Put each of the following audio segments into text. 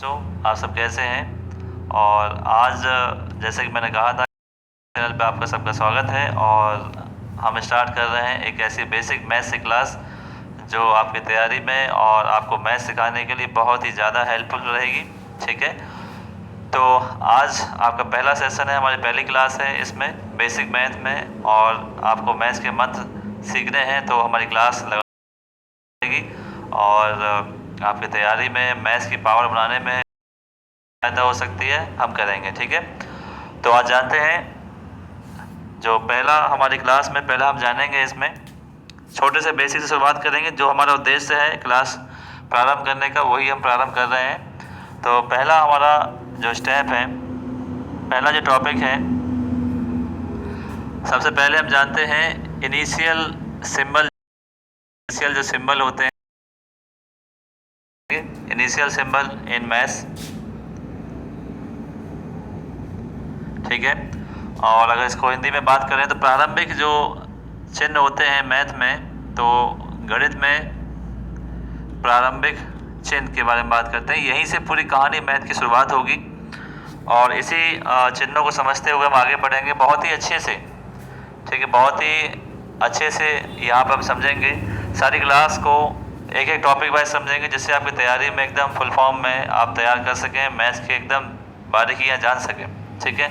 आप सब कैसे हैं। और आज जैसे कि मैंने कहा था, चैनल पे आपका सबका स्वागत है और हम स्टार्ट कर रहे हैं एक ऐसी बेसिक मैथ्स की क्लास जो आपकी तैयारी में और आपको मैथ्स सिखाने के लिए बहुत ही ज़्यादा हेल्पफुल रहेगी। ठीक है, तो आज आपका पहला सेशन है, हमारी पहली क्लास है इसमें बेसिक मैथ में, और आपको मैथ्स के मंत्र सीखने हैं तो हमारी क्लास लगेगी और आपकी तैयारी में मैथ्स की पावर बनाने में फायदा हो सकती है, हम करेंगे। ठीक है, तो आज जानते हैं जो पहला हमारी क्लास में पहला हम जानेंगे, इसमें छोटे से बेसिक से शुरुआत करेंगे। जो हमारा उद्देश्य है क्लास प्रारंभ करने का वही हम प्रारंभ कर रहे हैं। तो पहला हमारा जो स्टेप है, पहला जो टॉपिक है, सबसे पहले हम जानते हैं इनिशियल सिंबल। इनिशियल जो सिंबल होते हैं, इनिशियल सिंबल इन मैथ्स। ठीक है, और अगर इसको हिंदी में बात करें तो प्रारंभिक जो चिन्ह होते हैं मैथ में, तो गणित में प्रारंभिक चिन्ह के बारे में बात करते हैं। यहीं से पूरी कहानी मैथ की शुरुआत होगी और इसी चिन्हों को समझते हुए हम आगे बढ़ेंगे बहुत ही अच्छे से। ठीक है, बहुत ही अच्छे से यहाँ पर हम समझेंगे सारी क्लास को, एक एक टॉपिक वाइज समझेंगे, जिससे आपकी तैयारी में एकदम फुल फॉर्म में आप तैयार कर सकें, मैथ्स के एकदम बारीकियाँ जान सकें। ठीक है,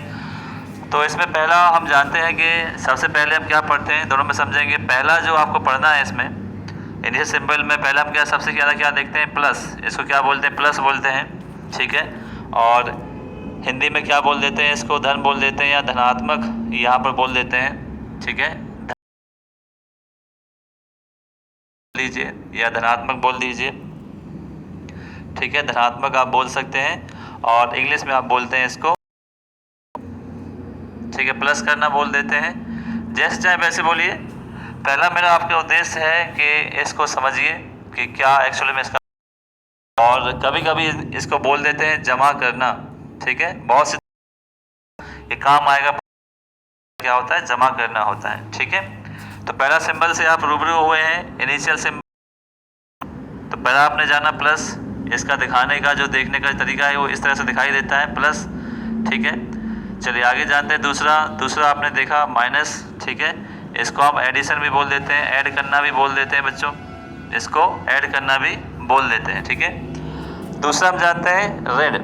तो इसमें पहला हम जानते हैं कि सबसे पहले हम क्या पढ़ते हैं, दोनों में समझेंगे। पहला जो आपको पढ़ना है इसमें इनिशियल सिंबल में, पहला हम सबसे ज़्यादा क्या देखते हैं, प्लस। इसको क्या बोलते हैं, प्लस बोलते हैं। ठीक है, और हिंदी में क्या बोल देते हैं, इसको धन बोल देते हैं या धनात्मक यहाँ पर बोल देते हैं। ठीक है, लीजिए या धनात्मक बोल दीजिए। ठीक है, धनात्मक आप बोल सकते हैं और इंग्लिश में आप बोलते हैं इसको, ठीक है, प्लस करना बोल देते हैं। जैसे चाहे वैसे बोलिए। पहला मेरा आपका उद्देश्य है कि इसको समझिए कि क्या एक्चुअली में इसका, और कभी कभी इसको बोल देते हैं जमा करना। ठीक है, बहुत से ये काम आएगा, क्या होता है, जमा करना होता है। ठीक है, तो पहला सिंबल से आप रूबरू हुए हैं, इनिशियल सिंबल। तो पहला आपने जाना प्लस, इसका दिखाने का जो देखने का तरीका है वो इस तरह से दिखाई देता है, प्लस। ठीक है, चलिए आगे जानते हैं दूसरा आपने देखा माइनस। ठीक है, इसको आप एडिशन भी बोल देते हैं, ऐड करना भी बोल देते हैं बच्चों, इसको ऐड करना भी बोल देते हैं। ठीक है, दूसरा हम जानते हैं रेड,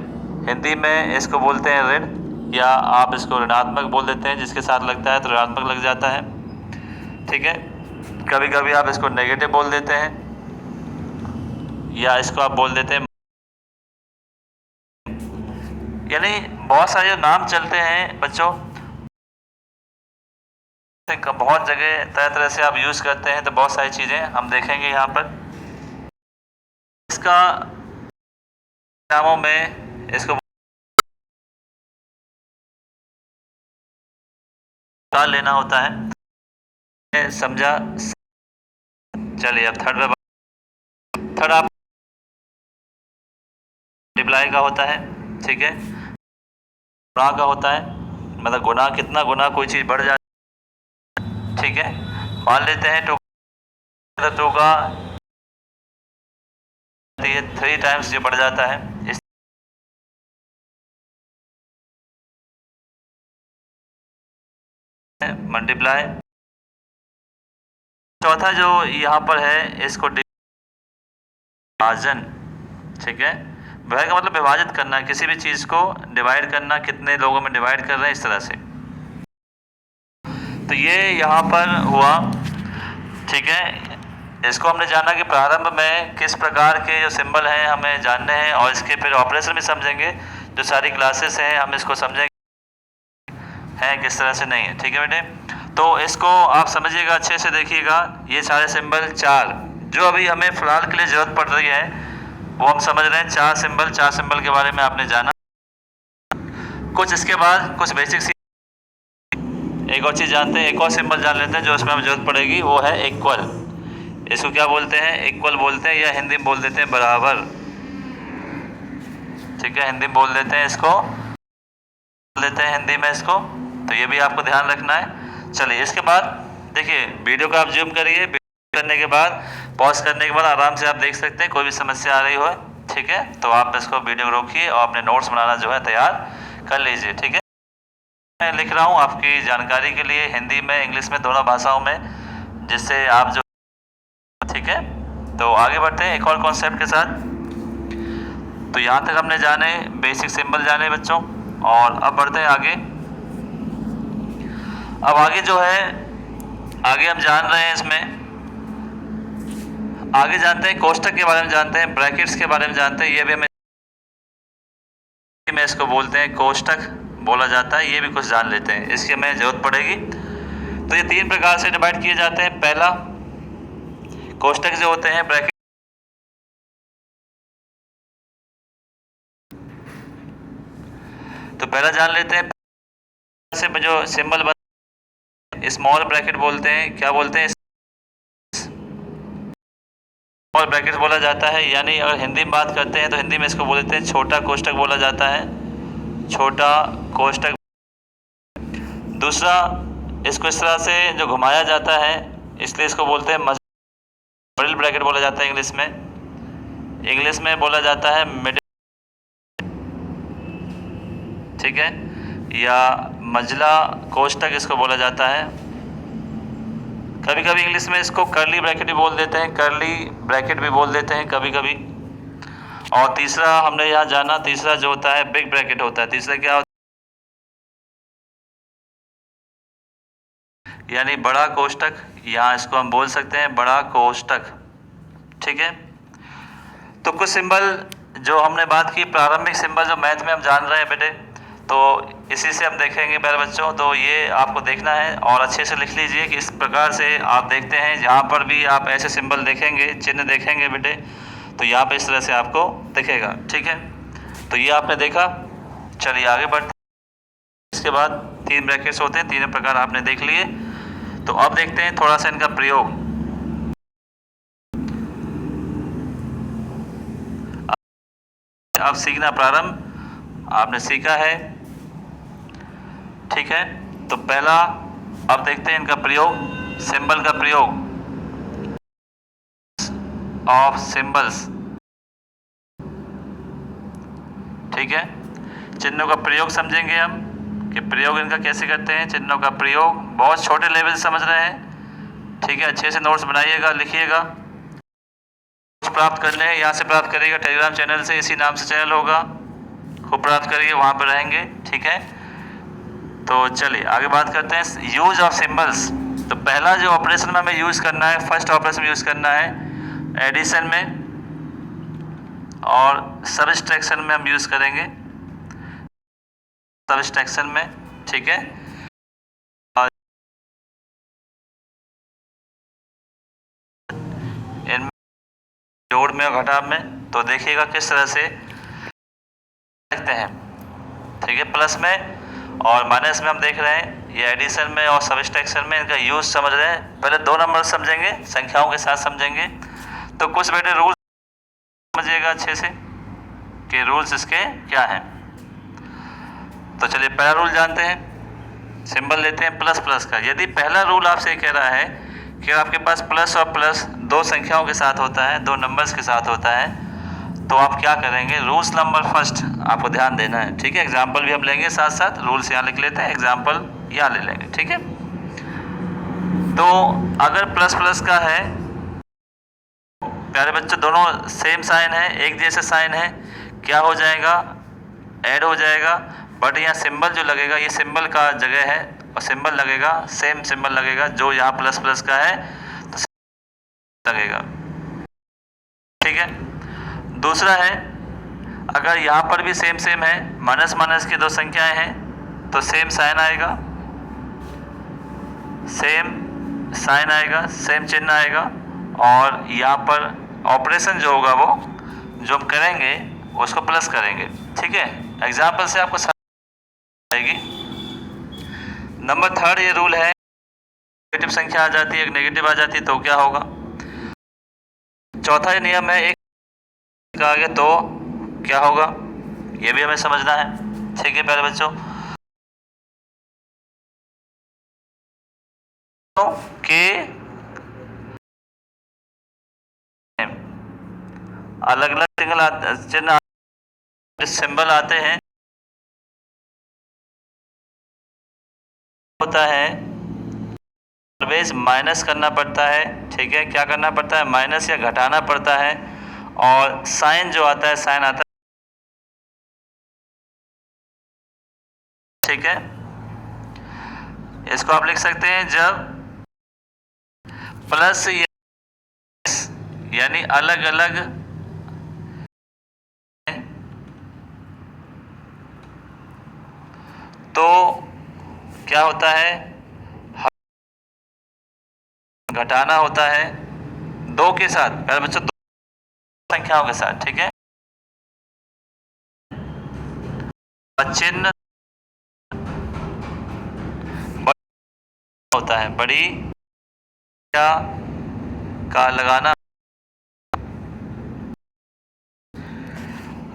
हिंदी में इसको बोलते हैं रेड, या आप इसको ऋणात्मक बोल देते हैं, जिसके साथ लगता है तो ऋणात्मक लग जाता है। ठीक है, कभी कभी आप इसको नेगेटिव बोल देते हैं या इसको आप बोल देते हैं, यानी बहुत सारे नाम चलते हैं बच्चों, बहुत जगह तरह तरह से आप यूज़ करते हैं, तो बहुत सारी चीज़ें हम देखेंगे यहाँ पर। इसका नामों में इसको लेना होता है, समझा। चलिए अब थर्ड आप मल्टीप्लाई का होता है। ठीक है, गुणा का होता है, मतलब गुना, कितना गुना कोई चीज़ बढ़ जाती है। ठीक है, मान लेते हैं टू का 3 टाइम्स जो बढ़ जाता है, इस मल्टीप्लाई। चौथा जो यहाँ पर है, इसको विभाजन। ठीक है, वह का मतलब विभाजित करना, किसी भी चीज़ को डिवाइड करना, कितने लोगों में डिवाइड कर रहे हैं, इस तरह से। तो ये यहाँ पर हुआ। ठीक है, इसको हमने जाना कि प्रारंभ में किस प्रकार के जो सिंबल हैं हमें जानने हैं, और इसके फिर ऑपरेशन भी समझेंगे। जो सारी क्लासेस हैं हम इसको समझेंगे हैं किस तरह से नहीं है। ठीक है बेटे, तो इसको आप समझिएगा, अच्छे से देखिएगा। ये सारे सिंबल 4 जो अभी हमें फिलहाल के लिए ज़रूरत पड़ रही है वो हम समझ रहे हैं। 4 सिंबल के बारे में आपने जाना। कुछ इसके बाद कुछ बेसिक एक और चीज़ जानते हैं, एक और सिंबल जान लेते हैं जो इसमें हमें जरूरत पड़ेगी, वो है इक्वल। इसको क्या बोलते हैं, इक्वल बोलते हैं, या हिंदी में बोल देते हैं बराबर। ठीक है, हिंदी में बोल देते हैं इसको, बोल देते हैं हिंदी में इसको, तो ये भी आपको ध्यान रखना है। चलिए इसके बाद देखिए, वीडियो को आप जूम करिए, करने के बाद पॉज करने के बाद आराम से आप देख सकते हैं, कोई भी समस्या आ रही हो ठीक है। तो आप इसको वीडियो रोकिए और अपने नोट्स बनाना जो है तैयार कर लीजिए, ठीक है। मैं लिख रहा हूँ आपकी जानकारी के लिए, हिंदी में इंग्लिश में दोनों भाषाओं में, जिससे आप जो, ठीक है। तो आगे बढ़ते हैं एक और कॉन्सेप्ट के साथ। तो यहाँ तक हमने जाने बेसिक सिंबल जाने बच्चों, और अब बढ़ते हैं आगे। अब आगे जो है, आगे हम जान रहे हैं इसमें, आगे जानते हैं कोष्टक के बारे में, जानते हैं ब्रैकेट्स के बारे में जानते हैं। ये भी हमें इसको बोलते हैं कोष्टक बोला जाता है, ये भी कुछ जान लेते हैं, इसकी हमें जरूरत पड़ेगी। तो ये 3 प्रकार से डिवाइड किए जाते हैं। पहला, कोष्टक जो होते हैं ब्रैकेट, तो पहला जान लेते हैं से जो सिंबल बन, स्मॉल ब्रैकेट बोलते हैं। क्या बोलते हैं? स्मॉल ब्रैकेट बोला जाता है। यानी अगर हिंदी में बात करते हैं तो हिंदी में इसको बोलते हैं छोटा कोष्टक बोला जाता है, छोटा कोष्टक। दूसरा, इसको इस तरह से जो घुमाया जाता है, इसलिए इसको बोलते हैं मिडिल ब्रैकेट बोला जाता है। इंग्लिश में बोला जाता है मिडिल, ठीक है, या मझला कोष्टक इसको बोला जाता है। कभी कभी इंग्लिश में इसको कर्ली ब्रैकेट भी बोल देते हैं, कर्ली ब्रैकेट भी बोल देते हैं कभी कभी। और तीसरा हमने यहाँ जाना, तीसरा जो होता है बिग ब्रैकेट होता है। तीसरा क्या होता है? यानी बड़ा कोष्टक, यहाँ इसको हम बोल सकते हैं बड़ा कोष्टक, ठीक है। तो कुछ सिंबल जो हमने बात की, प्रारंभिक सिंबल जो मैथ में हम जान रहे हैं बेटे, तो इसी से हम देखेंगे प्यारे बच्चों। तो ये आपको देखना है और अच्छे से लिख लीजिए कि इस प्रकार से आप देखते हैं। जहाँ पर भी आप ऐसे सिंबल देखेंगे, चिन्ह देखेंगे बेटे, तो यहाँ पे इस तरह से आपको दिखेगा, ठीक है। तो ये आपने देखा। चलिए आगे बढ़ते हैं। इसके बाद 3 ब्रैकेट्स होते हैं, 3 प्रकार आपने देख लिए। तो अब देखते हैं थोड़ा सा इनका प्रयोग। अब सीखना प्रारंभ आपने सीखा है, ठीक है। तो पहला अब देखते हैं इनका प्रयोग, सिंबल का प्रयोग, ऑफ सिंबल्स, ठीक है। चिन्हों का प्रयोग समझेंगे हम कि प्रयोग इनका कैसे करते हैं। चिन्हों का प्रयोग बहुत छोटे लेवल से समझ रहे हैं, ठीक है। अच्छे से नोट्स बनाइएगा, लिखिएगा। प्राप्त करने हैं, यहाँ से प्राप्त करिएगा टेलीग्राम चैनल से, इसी नाम से चैनल होगा, खूब प्राप्त करिए, वहाँ पर रहेंगे, ठीक है। तो चलिए आगे बात करते हैं यूज ऑफ सिंबल्स। तो पहला जो ऑपरेशन में हमें यूज़ करना है, फर्स्ट ऑपरेशन यूज़ करना है एडिशन में, और सबट्रैक्शन में हम यूज़ करेंगे, सबट्रैक्शन में, ठीक है। और इनमें जोड़ में और घटाव में, तो देखिएगा किस तरह से देखते हैं, ठीक है। प्लस में और माइनस में हम देख रहे हैं, ये एडिशन में और सबट्रैक्शन में इनका यूज समझ रहे हैं। पहले 2 नंबर समझेंगे, संख्याओं के साथ समझेंगे। तो कुछ बेटे रूल समझिएगा अच्छे से कि रूल्स इसके क्या हैं। तो चलिए पहला रूल जानते हैं, सिंबल लेते हैं प्लस प्लस का। यदि पहला रूल आपसे कह रहा है कि आपके पास प्लस और प्लस 2 संख्याओं के साथ होता है, 2 नंबर्स के साथ होता है, तो आप क्या करेंगे, रूल्स नंबर फर्स्ट आपको ध्यान देना है, ठीक है। एग्जाम्पल भी हम लेंगे साथ साथ, रूल्स यहाँ लिख लेते हैं, एग्जाम्पल यहाँ ले लेंगे, ठीक है। तो अगर प्लस प्लस का है प्यारे बच्चों, दोनों सेम साइन है, एक जैसे साइन है, क्या हो जाएगा, ऐड हो जाएगा। बट यहाँ सिंबल जो लगेगा, ये सिंबल का जगह है, और सिंबल लगेगा, सेम सिंबल लगेगा जो यहाँ प्लस प्लस का है, तो लगेगा, ठीक है। दूसरा है, अगर यहाँ पर भी सेम सेम है, माइनस माइनस की 2 संख्याएं हैं, तो सेम साइन आएगा, सेम साइन आएगा, सेम चिन्ह आएगा। और यहाँ पर ऑपरेशन जो होगा वो जो हम करेंगे उसको प्लस करेंगे, ठीक है। एग्जाम्पल से आपको आएगी। नंबर 3 ये रूल है, नेगेटिव संख्या आ जाती है, एक नेगेटिव आ जाती है तो क्या होगा। चौथा ये नियम है, एक आ गया तो क्या होगा, ये भी हमें समझना है, ठीक है प्यारे बच्चों। के अलग अलग चिन्ह सिंबल आते हैं, होता है ऑलवेज माइनस करना पड़ता है। ठीक है, क्या करना पड़ता है? माइनस या घटाना पड़ता है। और साइन जो आता है, साइन आता है, ठीक है, इसको आप लिख सकते हैं जब प्लस यानी अलग अलग तो क्या होता है? घटाना होता है दो के साथ, पहले बच्चों दो संख्याओं के साथ। ठीक है, चिन्ह होता है बड़ी का लगाना।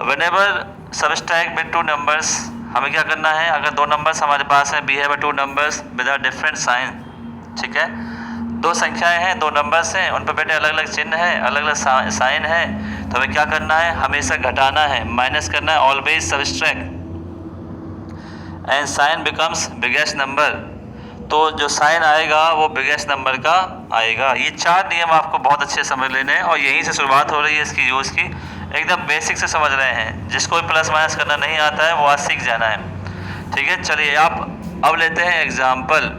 Whenever subtract with two numbers, हमें क्या करना है? अगर दो नंबर्स हमारे पास है, we have two numbers with a different sign। ठीक है, दो संख्याएं हैं, दो नंबर्स हैं, उन पर बेटे अलग अलग चिन्ह है, अलग अलग साइन है, तो हमें क्या करना है? हमेशा घटाना है, माइनस करना है, always subtract and sign becomes biggest number. तो जो साइन आएगा वो बिगेस्ट नंबर का आएगा। ये चार नियम आपको बहुत अच्छे समझ लेने हैं और यहीं से शुरुआत हो रही है इसकी यूज़ की। एकदम बेसिक से समझ रहे हैं, जिसको भी प्लस माइनस करना नहीं आता है वो आज सीख जाना है। ठीक है, चलिए आप अब लेते हैं एग्जाम्पल।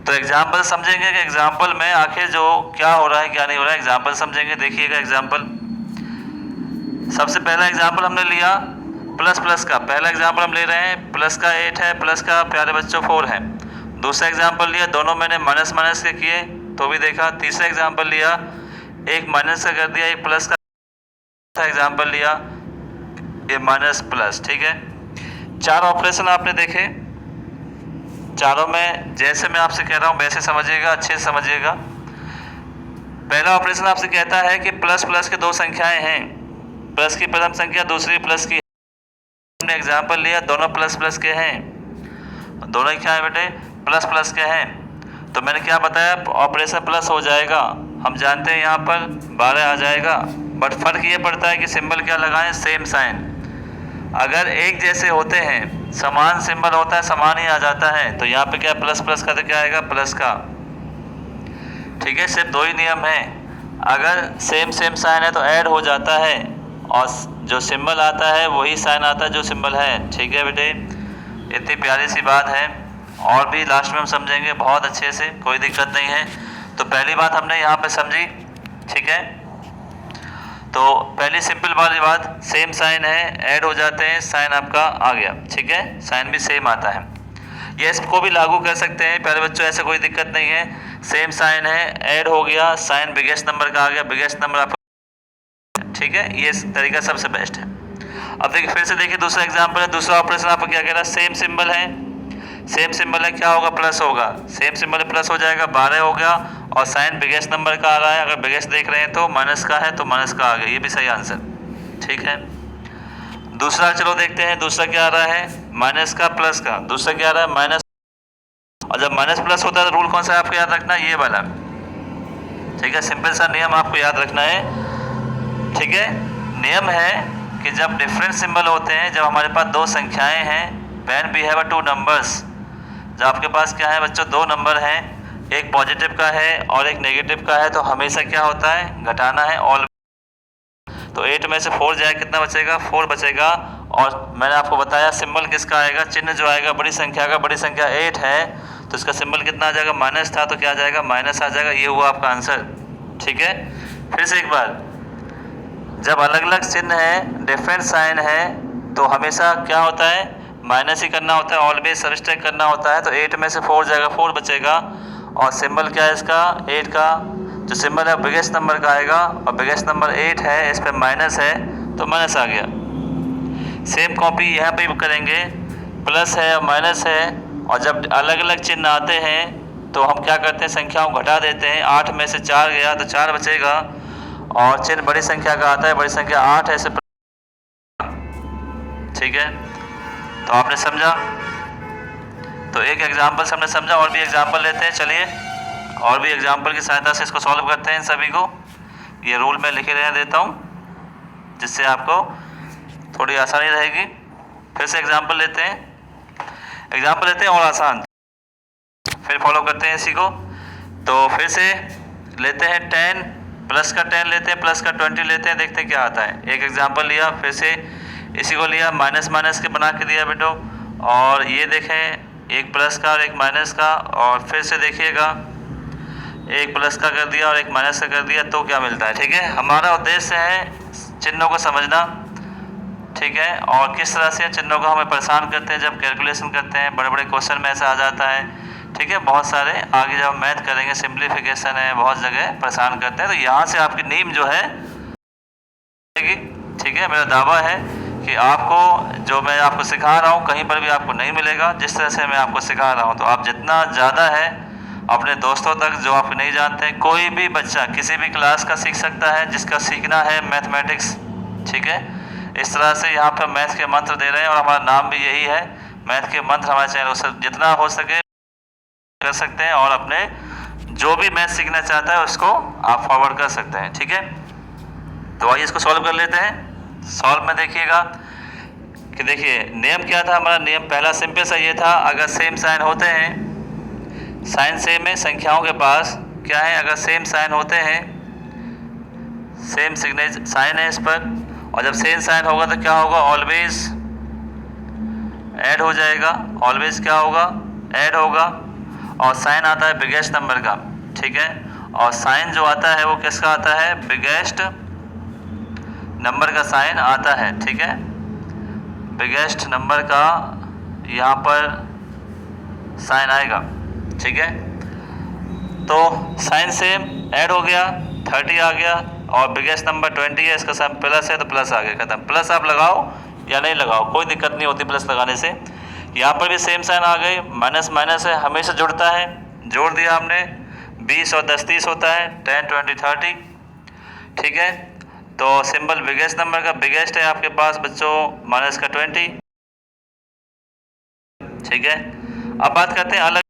तो एग्जाम्पल समझेंगे कि एग्जाम्पल में आखिर जो क्या हो रहा है क्या नहीं हो रहा है, एग्जाम्पल समझेंगे। देखिएगा एग्जाम्पल, सबसे पहला एग्जाम्पल हमने लिया प्लस प्लस का, पहला एग्जाम्पल हम ले रहे हैं प्लस का 8 है, प्लस का प्यारे बच्चों 4 है। दूसरा एग्जाम्पल लिया, दोनों मैंने माइनस माइनस के किए तो भी देखा। तीसरा एग्जाम्पल लिया, एक माइनस का कर दिया, एक प्लस का एग्जाम्पल लिया, ये माइनस प्लस। ठीक है, चार ऑपरेशन आपने देखे, चारों में जैसे मैं आपसे कह रहा हूँ वैसे समझिएगा, अच्छे से समझिएगा। पहला ऑपरेशन आपसे कहता है कि प्लस प्लस के दो संख्याएं हैं, प्लस की प्रथम संख्या दूसरी प्लस की। हमने एग्जाम्पल लिया, दोनों प्लस प्लस के हैं, दोनों क्या है बेटे? प्लस प्लस के हैं। तो मैंने क्या बताया? ऑपरेशन प्लस हो जाएगा, हम जानते हैं यहाँ पर 12 आ जाएगा, बट फर्क ये पड़ता है कि सिंबल क्या लगाएं? Same sign. अगर एक जैसे होते हैं, समान सिंबल होता है, समान ही आ जाता है, तो यहाँ पे क्या प्लस प्लस का तो क्या आएगा? प्लस का। ठीक है, सिर्फ दो ही नियम है, अगर सेम सेम साइन है तो ऐड हो जाता है और जो सिंबल आता है वही साइन आता है जो सिंबल है। ठीक है बेटे, इतनी प्यारी सी बात है, और भी लास्ट में हम समझेंगे बहुत अच्छे से, कोई दिक्कत नहीं है। तो पहली बात हमने यहाँ पे समझी। ठीक है, तो पहली सिंपल वाली बात, सेम साइन है, ऐड हो जाते हैं, साइन आपका आ गया। ठीक है, साइन भी सेम आता है, ये इसको भी लागू कर सकते हैं प्यारे बच्चों, ऐसे कोई दिक्कत नहीं है। सेम साइन है, ऐड हो गया, साइन बिगेस्ट नंबर का आ गया, बिगेस्ट नंबर आपका। ठीक है, ये तरीका सबसे बेस्ट है। अब देखिए, फिर से देखिए दूसरा एग्जाम्पल है, दूसरा ऑपरेशन आपको क्या कह रहा है? सेम सिंबल है, सेम सिंबल है, क्या होगा? प्लस होगा, सेम सिंबल प्लस हो जाएगा, 12 हो गया, और साइन बिगेस्ट नंबर का आ रहा है, अगर बिगेस्ट देख रहे हैं तो माइनस का है तो माइनस का आ गया, ये भी सही आंसर। ठीक है, दूसरा चलो देखते हैं, दूसरा क्या आ रहा है? माइनस का प्लस का, दूसरा क्या आ रहा है? माइनस। और जब माइनस प्लस होता है तो रूल कौन सा है आपको याद रखना? ये वाला। ठीक है, सिंपल सा नियम आपको याद रखना है। ठीक है, नियम है कि जब डिफरेंट सिंबल होते हैं, जब हमारे पास दो संख्याएं हैं, when we have two numbers, जब आपके पास क्या है बच्चों? दो नंबर हैं, एक पॉजिटिव का है और एक नेगेटिव का है, तो हमेशा क्या होता है? घटाना है। ऑल तो 8 में से 4 जाए, कितना बचेगा? 4 बचेगा। और मैंने आपको बताया सिंबल किसका आएगा? चिन्ह जो आएगा बड़ी संख्या का, बड़ी संख्या 8 है तो इसका सिंबल कितना आ जाएगा? माइनस था तो क्या आ जाएगा? माइनस आ जाएगा। ये हुआ आपका आंसर। ठीक है, फिर से एक बार, जब अलग अलग चिन्ह है, डिफरेंट साइन है, तो हमेशा क्या होता है? माइनस ही करना होता है, ऑलवेज सबट्रैक्ट करना होता है। तो 8 में से 4 जाएगा, 4 बचेगा, और सिंबल क्या है इसका? 8 का जो सिंबल है बिगेस्ट नंबर का आएगा, और बिगेस्ट नंबर 8 है, इस पर माइनस है तो माइनस आ गया। सेम कॉपी यहाँ पे भी करेंगे, प्लस है और माइनस है, और जब अलग अलग चिन्ह आते हैं तो हम क्या करते हैं? संख्याओं घटा देते हैं। 8 में से 4 गया तो 4 बचेगा, और चिन्ह बड़ी संख्या का आता है, बड़ी संख्या 8 है, ऐसे। ठीक है, तो आपने समझा। तो एक एग्जाम्पल से हमने समझा, और भी एग्जाम्पल लेते हैं। चलिए और भी एग्जाम्पल की सहायता से इसको सॉल्व करते हैं सभी को। ये रूल मैं लिखे रहने देता हूँ जिससे आपको थोड़ी आसानी रहेगी। फिर से एग्जाम्पल लेते हैं और आसान, फिर फॉलो करते हैं इसी को। तो फिर से लेते हैं 10 प्लस का 10 लेते हैं, प्लस का 20 लेते हैं, देखते हैं क्या आता है। एक एग्जाम्पल लिया, फिर से इसी को लिया, माइनस माइनस के बना के दिया बेटो, और ये देखें एक प्लस का और एक माइनस का, और फिर से देखिएगा एक प्लस का कर दिया और एक माइनस का कर दिया, तो क्या मिलता है। ठीक है, हमारा उद्देश्य है चिन्हों को समझना, ठीक है, और किस तरह से चिन्हों को हमें परेशान करते हैं जब कैलकुलेशन करते हैं, बड़े बड़े क्वेश्चन में ऐसा आ जाता है। ठीक है, बहुत सारे आगे जब मैथ करेंगे, सिंप्लीफिकेशन है, बहुत जगह परेशान करते हैं। तो यहाँ से आपकी नींव जो है, ठीक है, मेरा दावा है कि आपको जो मैं आपको सिखा रहा हूँ कहीं पर भी आपको नहीं मिलेगा जिस तरह से मैं आपको सिखा रहा हूँ। तो आप जितना ज़्यादा है अपने दोस्तों तक जो आप नहीं जानते हैं, कोई भी बच्चा किसी भी क्लास का सीख सकता है जिसका सीखना है मैथमेटिक्स। ठीक है, इस तरह से यहाँ पर मैथ के मंत्र दे रहे हैं और हमारा नाम भी यही है, मैथ के मंत्र। हमारे चैनल से जितना हो सके कर सकते हैं और अपने जो भी मैथ सीखना चाहता है उसको आप फॉरवर्ड कर सकते हैं। ठीक है, तो आइए इसको सॉल्व कर लेते हैं। सॉल्व में देखिएगा कि देखिए नियम क्या था हमारा। नियम पहला सिंपल सा ये था, अगर सेम साइन होते हैं, साइन सेम है संख्याओं के पास, क्या है, अगर सेम साइन होते हैं, सेम सिग्नेचर साइन है इस पर, और जब सेम साइन होगा तो क्या होगा, ऑलवेज ऐड हो जाएगा। ऑलवेज क्या होगा, ऐड होगा, और साइन आता है बिगेस्ट नंबर का। ठीक है, और साइन जो आता है वो किसका आता है, बिगेस्ट नंबर का साइन आता है। ठीक है, बिगेस्ट नंबर का यहाँ पर साइन आएगा। ठीक है, तो साइन सेम ऐड हो गया, 30 आ गया, और बिगेस्ट नंबर 20 है, इसका साइन प्लस है तो प्लस आ गया, खत्म। प्लस आप लगाओ या नहीं लगाओ कोई दिक्कत नहीं होती प्लस लगाने से। यहाँ पर भी सेम साइन आ गए, माइनस माइनस है, हमेशा जुड़ता है, जोड़ दिया हमने, 20 और 10 30 होता है, 10 20 30। ठीक है, तो सिंबल बिगेस्ट नंबर का, बिगेस्ट है आपके पास बच्चों माइनस का 20। ठीक है, अब बात करते हैं अलग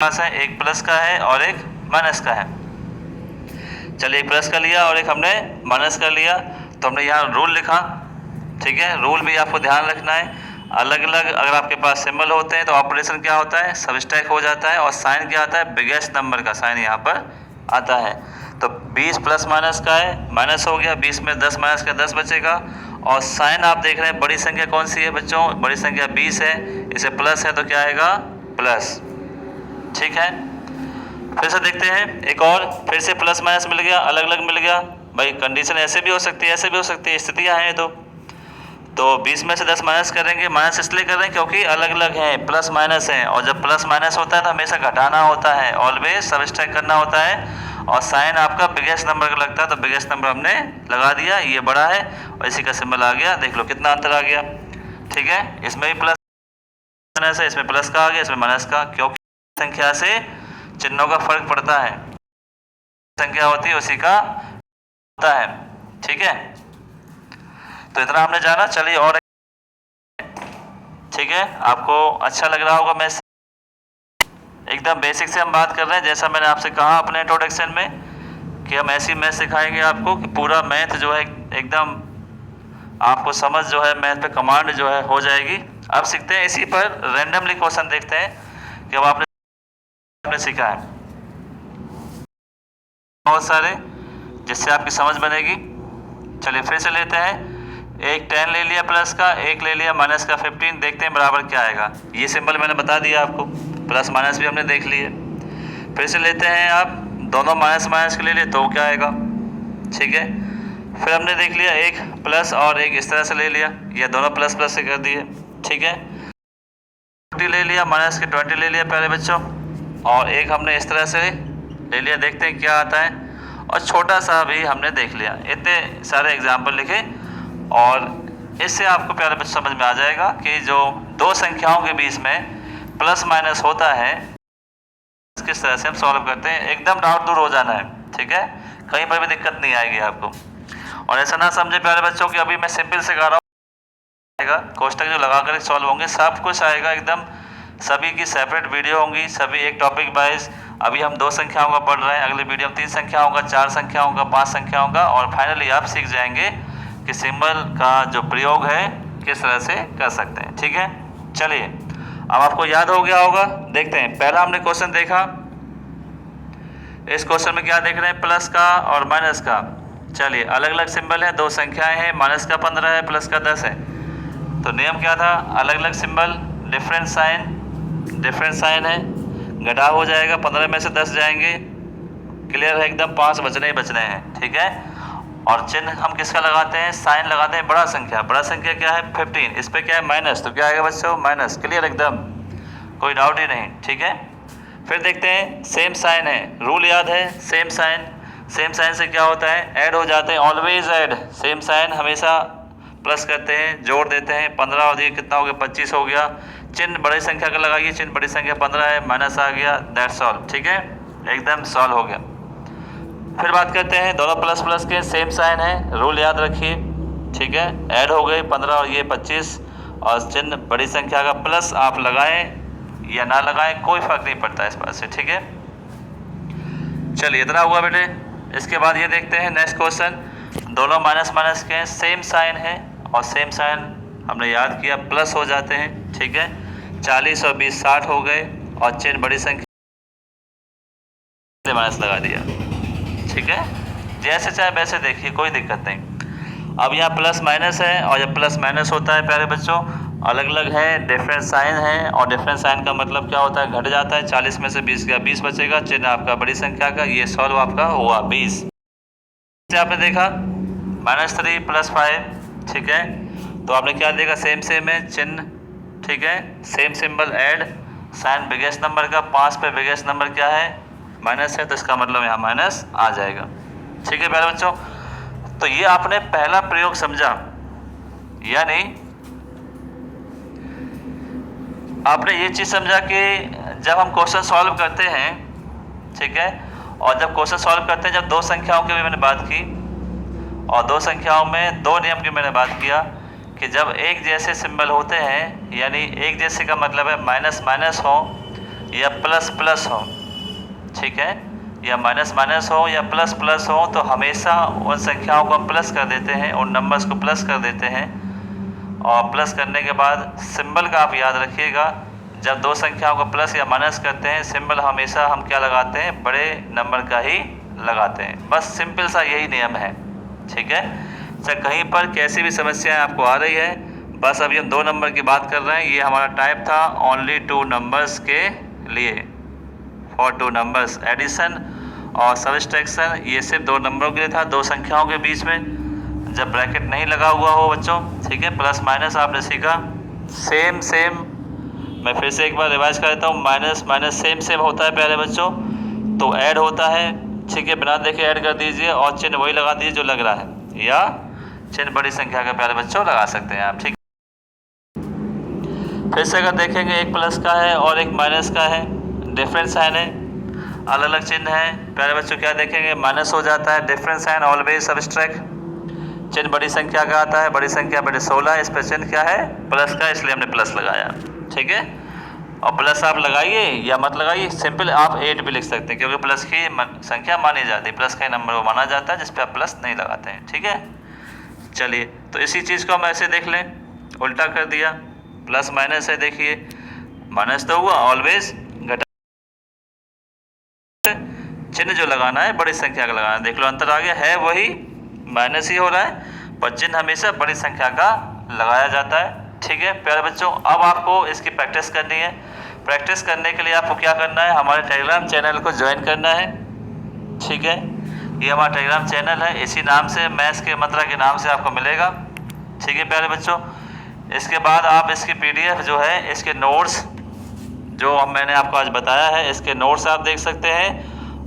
पास है, एक प्लस का है और एक माइनस का है। चलिए एक प्लस का लिया और एक हमने माइनस का लिया, तो हमने यहाँ रूल लिखा। ठीक है, रूल भी आपको ध्यान रखना है, अलग अलग अगर आपके पास सिंबल होते हैं तो ऑपरेशन क्या होता है, सबस्ट्रैक्ट हो जाता है, और साइन क्या आता है, बिगेस्ट नंबर का साइन यहाँ पर आता है। तो 20 प्लस माइनस का है, माइनस हो गया, 20 में 10 माइनस का 10 बचेगा, और साइन आप देख रहे हैं बड़ी संख्या कौन सी है बच्चों, बड़ी संख्या 20 है, इसे प्लस है तो क्या आएगा, प्लस। ठीक है, फिर से देखते हैं एक और, फिर से प्लस माइनस मिल गया, अलग अलग मिल गया। भाई कंडीशन ऐसे भी हो सकती है, ऐसे भी हो सकती है, स्थितियाँ हैं। तो 20 में से 10 माइनस करेंगे, माइनस इसलिए कर रहे हैं क्योंकि अलग अलग हैं, प्लस माइनस हैं, और जब प्लस माइनस होता है तो हमेशा घटाना होता है, ऑलवेज सबस्ट्रैक्ट करना होता है, और साइन आपका बिगेस्ट नंबर का लगता है तो बिगेस्ट नंबर हमने लगा दिया, ये बड़ा है और इसी का सिंबल आ गया, देख लो कितना अंतर आ गया। ठीक है, इसमें भी प्लस माइनस है, इसमें प्लस का आ गया, इसमें माइनस का, क्योंकि संख्या से चिन्हों का फर्क पड़ता है, संख्या होती है उसी का होता है। ठीक है, तो इतना हमने जाना। चलिए और, ठीक है, आपको अच्छा लग रहा होगा, मैं एकदम बेसिक से हम बात कर रहे हैं, जैसा मैंने आपसे कहा अपने इंट्रोडक्शन में कि हम ऐसी मैथ सिखाएंगे आपको कि पूरा मैथ जो है एकदम आपको समझ जो है मैथ पे कमांड जो है हो जाएगी। अब सीखते हैं इसी पर रैंडमली क्वेश्चन देखते हैं कि अब आपने सीखा है बहुत सारे, जिससे आपकी समझ बनेगी। चलिए फिर से लेते हैं, एक 10 ले लिया प्लस का, एक ले लिया माइनस का 15, देखते हैं बराबर क्या आएगा। ये सिंबल मैंने बता दिया आपको, प्लस माइनस भी हमने देख लिए। फिर से लेते हैं, आप दोनों माइनस माइनस के ले लिए तो क्या आएगा। ठीक है, फिर हमने देख लिया एक प्लस और एक इस तरह से ले लिया, ये दोनों प्लस प्लस से कर दिए। ठीक है, 20 ले लिया, माइनस के 20 ले लिया पहले बच्चों, और एक हमने इस तरह से ले लिया, देखते हैं क्या आता है, और छोटा सा भी हमने देख लिया। इतने सारे एग्जाम्पल लिखे, और इससे आपको प्यारे बच्चों समझ में आ जाएगा कि जो दो संख्याओं के बीच में प्लस माइनस होता है किस तरह से हम सॉल्व करते हैं, एकदम डाउट दूर हो जाना है। ठीक है, कहीं पर भी दिक्कत नहीं आएगी आपको, और ऐसा ना समझे प्यारे बच्चों कि अभी मैं सिंपल सिखा रहा हूँ, कोष्टक जो लगा कर सॉल्व होंगे, सब कुछ आएगा एकदम, सभी की सेपरेट वीडियो होंगी, सभी एक टॉपिक वाइज अभी हम 2 संख्याओं का पढ़ रहे हैं, अगले वीडियो में 3 संख्याओं का, 4 संख्याओं का, 5 संख्याओं का, और फाइनली आप सीख जाएंगे कि सिंबल का जो प्रयोग है किस तरह से कर सकते हैं। ठीक है, चलिए अब आपको याद हो गया होगा। देखते हैं, पहला हमने क्वेश्चन देखा, इस क्वेश्चन में क्या देख रहे हैं, प्लस का और माइनस का। चलिए अलग अलग सिंबल है, 2 संख्याएं हैं, माइनस का 15 है, प्लस का 10 है। तो नियम क्या था, अलग अलग सिंबल, डिफरेंट साइन है, घटा हो जाएगा, 15 में से 10 जाएंगे, क्लियर है एकदम, 5 बचने ही बचने हैं। ठीक है, और चिन्ह हम किसका लगाते हैं, साइन लगाते हैं बड़ा संख्या क्या है 15, इस पे क्या है माइनस, तो क्या आएगा बच्चों माइनस, क्लियर एकदम, कोई डाउट ही नहीं। ठीक है, फिर देखते हैं सेम साइन है, रूल याद है, सेम साइन से क्या होता है, ऐड हो जाते हैं, ऑलवेज ऐड, सेम साइन हमेशा प्लस करते हैं, जोड़ देते हैं, 15 और ये कितना हो गया 25 हो गया, चिन्ह बड़ी संख्या का लगाइए, चिन्ह बड़ी संख्या 15 है, माइनस आ गया, दैट्स ऑल। ठीक है, एकदम सॉल्व हो गया। फिर बात करते हैं दोनों प्लस के, सेम साइन है, रूल याद रखिए। ठीक है, ऐड हो गए 15 और ये 25, और चिन्ह बड़ी संख्या का प्लस आप लगाएं या ना लगाएं कोई फर्क नहीं पड़ता इस बात से। ठीक है, चलिए इतना हुआ बेटे। इसके बाद ये देखते हैं नेक्स्ट क्वेश्चन, दोनों माइनस के, सेम साइन है, और सेम साइन हमने याद किया प्लस हो जाते हैं। ठीक है, 40 और 20 60 हो गए, और चिन्ह बड़ी संख्या माइनस लगा दिया। ठीक है, जैसे चाहे वैसे देखिए, कोई दिक्कत नहीं। अब यहाँ प्लस माइनस है, और जब प्लस माइनस होता है प्यारे बच्चों अलग अलग है, डिफरेंट साइन है, और डिफरेंट साइन का मतलब क्या होता है, घट जाता है, 40 में से 20 गया, 20 बचेगा, चिन्ह आपका बड़ी संख्या का, ये सॉल्व आपका हुआ 20। आपने देखा -3 + 5। ठीक है, तो आपने क्या देखा, सेम है चिन्ह। ठीक है, same symbol add, sign biggest number का, 5 पे बिगेस्ट नंबर क्या है माइनस है, तो इसका मतलब यहाँ माइनस आ जाएगा। ठीक है प्यारे बच्चों, तो ये आपने पहला प्रयोग समझा, यानी आपने ये चीज़ समझा कि जब हम क्वेश्चन सॉल्व करते हैं, ठीक है, और जब क्वेश्चन सॉल्व करते हैं, जब 2 संख्याओं की भी मैंने बात की, और 2 संख्याओं में 2 नियम की मैंने बात किया कि जब एक जैसे सिंबल होते हैं, यानी एक जैसे का मतलब है माइनस हो या प्लस हो, ठीक है, या माइनस हो या प्लस हो, तो हमेशा उन संख्याओं को हम प्लस कर देते हैं, उन नंबर्स को प्लस कर देते हैं। और प्लस करने के बाद सिंबल का आप याद रखिएगा, जब 2 संख्याओं को प्लस या माइनस करते हैं, सिंबल हमेशा हम क्या लगाते हैं, बड़े नंबर का ही लगाते हैं। बस सिंपल सा यही नियम है। ठीक है, चाहे कहीं पर कैसी भी समस्याएं आपको आ रही है, बस अभी हम 2 नंबर की बात कर रहे हैं, ये हमारा टाइप था ओनली 2 नंबर्स के लिए, फॉर 2 नंबर्स, एडिशन और सब्सट्रैक्शन ये सिर्फ 2 नंबरों के लिए था, 2 संख्याओं के बीच में जब ब्रैकेट नहीं लगा हुआ हो बच्चों। ठीक है, प्लस माइनस आपने सीखा, सेम मैं फिर से एक बार रिवाइज कर देता हूँ, माइनस सेम होता है प्यारे बच्चों, तो ऐड होता है। ठीक है, बिना देखे ऐड कर दीजिए, और चिन्ह वही लगा दीजिए जो लग रहा है, या चिन्ह बड़ी संख्या का प्यारे बच्चों लगा सकते हैं आप। ठीक, फिर से अगर देखेंगे, एक प्लस का है और एक माइनस का है, डिफरेंट साइन है, अलग अलग चिन्ह है प्यारे बच्चों, क्या देखेंगे माइनस हो जाता है, डिफरेंट साइन ऑलवेज सब्सट्रैक्ट, चिन्ह बड़ी संख्या का आता है, बड़ी संख्या बड़े 16, इस पर चिन्ह क्या है प्लस का, इसलिए हमने प्लस लगाया। ठीक है, और प्लस आप लगाइए या मत लगाइए, सिंपल आप 8 भी लिख सकते हैं, क्योंकि प्लस की संख्या मानी जाती है, प्लस का नंबर वो माना जाता है जिस पर आप प्लस नहीं लगाते हैं। ठीक है, चलिए तो इसी चीज़ को हम ऐसे देख लें, उल्टा कर दिया, प्लस माइनस है, देखिए माइनस तो हुआ, ऑलवेज घटा, चिन्ह जो लगाना है बड़ी संख्या का लगाना है, देख लो अंतर आ गया, है वही माइनस ही हो रहा है, पर चिन्ह हमेशा बड़ी संख्या का लगाया जाता है। ठीक है प्यारे बच्चों, अब आपको इसकी प्रैक्टिस करनी है। प्रैक्टिस करने के लिए आपको क्या करना है, हमारे टेलीग्राम चैनल को ज्वाइन करना है। ठीक है, ये हमारा टेलीग्राम चैनल है, इसी नाम से, मैथ्स के मंत्रा के नाम से आपको मिलेगा। ठीक है प्यारे बच्चों, इसके बाद आप इसकी PDF जो है, इसके नोट्स जो मैंने आपको आज बताया है, इसके नोट्स आप देख सकते हैं,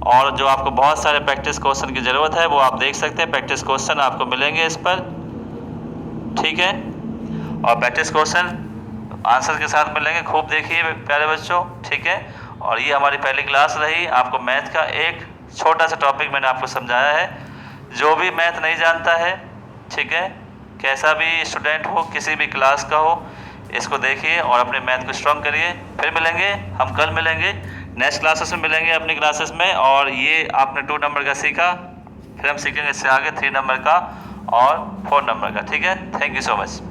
और जो आपको बहुत सारे प्रैक्टिस क्वेश्चन की ज़रूरत है वो आप देख सकते हैं, प्रैक्टिस क्वेश्चन आपको मिलेंगे इस पर। ठीक है, और प्रैक्टिस क्वेश्चन आंसर के साथ मिलेंगे, खूब देखिए प्यारे बच्चों। ठीक है, और ये हमारी पहली क्लास रही, आपको मैथ का एक छोटा सा टॉपिक मैंने आपको समझाया है। जो भी मैथ नहीं जानता है, ठीक है, कैसा भी स्टूडेंट हो, किसी भी क्लास का हो, इसको देखिए और अपने मैथ को स्ट्रॉन्ग करिए। फिर मिलेंगे, हम कल मिलेंगे नेक्स्ट क्लासेस में मिलेंगे अपनी क्लासेस में। और ये आपने 2 नंबर का सीखा, फिर हम सीखेंगे इससे आगे 3 नंबर का और 4 नंबर का। ठीक है, थैंक यू सो मच।